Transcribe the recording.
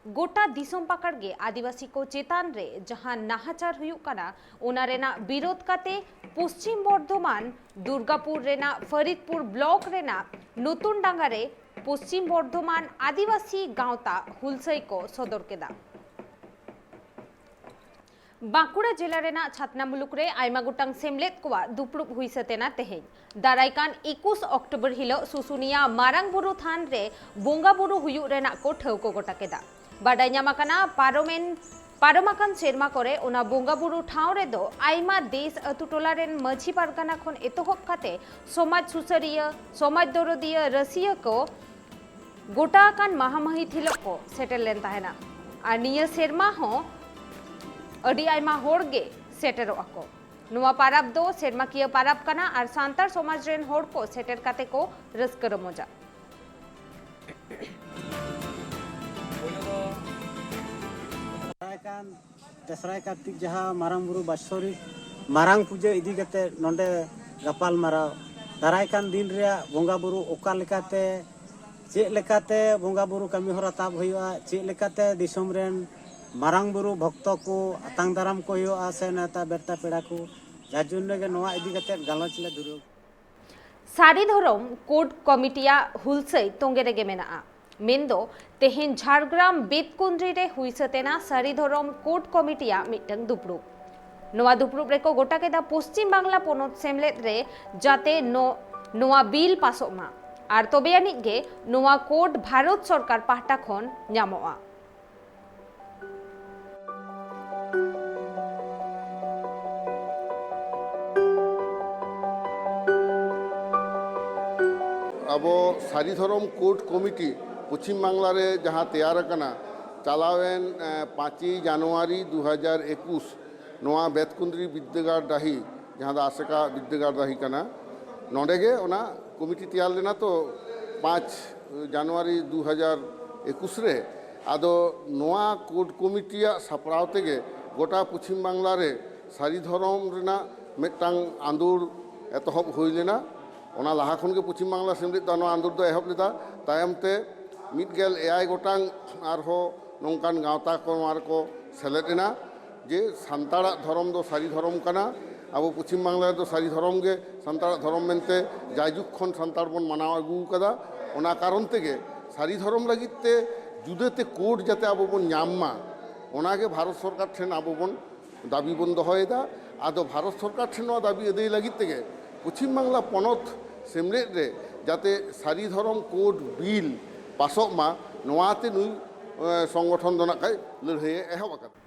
गोटा दिसोम पाकड़ गे आदिवासी को चेतान रे जहां नाहाचार हुयुक काना ओना रेना विरोध काते पश्चिम बर्धमान दुर्गापुर रेना फरीदपुर ब्लॉक रेना नतुन डांगा रे पश्चिम बर्धमान आदिवासी गांवता हुलसई को सदर केदा। बांकुड़ा जिला रेना छातना मुलुक रे आयमा गोटांग सेमलेद कोआ दुपड़ुब हुई सतेना तेहेज दारायकान 21 अक्टोबर हिलो सुसुनिया मारांग बुरु थान रे बोंगा बुरु हुयुक रेना को ठौको गोटा केदा। बाडाय ᱧᱟᱢᱟᱠᱟᱱᱟ पारमाकान सेरमा करे ओना बोंगा बुरु ठाव रे दो आयमा देश अतु टोला रेन माझी पारगाना खन एतोहब काते समाज सुसरिया समाज दरदिया रसिया को गोटाकान महामहित हिलो को सेटल लेन ताहेना आर निया सेरमा हो अडी आयमा होड़ गे सेटेरो आको नुआ पाराब दो सेरमाकिया पाराब कना आर सांतार समाज रेन होड़ को सेटर काते को रस्क रमोजा। तेसरा कार्तिक जहाँ मारांग बुरु बात्सरिक मारांग पूजा इदी कते नोंडे गपाल माराव दारायकान दिन रे बोंगा बुरु ओका लेकाते चे लेकाते बोंगा बुरु कमी होरा ताब होयुआ चे लेकाते दिसोम रेन मारांग बुरु भक्त को आतांग दाराम को होयुआ से नेता बेटा पेड़ा को जाजुन के नोआ इदी कते गालोच ले दुरु सारी धरम कोड कमिटिया हुलसई तोंगे रेगे मेना मेन्दो तेहेन झारग्राम बेतकुंद्री रे हुई सतेना सारी धरम कोड कमिटिया मिटंग दुपड़ू नोआ दुपड़ू रेको गोटा केदा पश्चिम बांगला पोनोत सेमलेद रे जाते नोआ बिल पासोमा आर तबे आनिक गे नोआ कोड भारत सरकार पाहटा खन ᱧᱟᱢᱚᱜᱼᱟ। अब सारी धरम कोड कमिटी पश्चिम बांगला रे जहाँ तैयार करना चलावेन 5 जनवरी 2021 नोआ बेतकुंद्री विद्यागार डाही जहाँ आसेका विद्यागार डाही कना नोडेगे ओना कमिटी तैयार लेना तो 5 जनवरी 2021 रे आदो नोआ कोड कमिटिया सापड़ाव तेगे गोटा पश्चिम बांगला रे सारी धरम रेना मिटांग आंदोल एतहब हुई लेना ओना लाहा खन के पश्चिम बांगला सेमलेद दानो आंदोल दो एहब लेदा तायमते मिटगेल एआई गोटांग आरहो नोंकान गावता को मार को सेलेदेना जे सान्ताड़ा धरम दो सारी धरम कना अब पश्चिम बांगला दो सारी धरम गे सान्ताड़ा धरम मेनते जायजुग खन सान्ताड़ बन मानाव आगू कदा ओना कारण तेगे सारी धरम लगिते जुदेते कोड जाते अब बन ᱧᱟᱢ ओना गे भारत सरकार ठेन अब बन दाबी बन दोहयेदा आदो भारत सरकार ठेन दाबी अदय लगित तेगे पश्चिम बांगला पनत सेमलेद रे जाते सारी धरम कोड बिल पासोक मा नोआते नुई संगठन दो नाकाय लड़ाई एहब आकादा।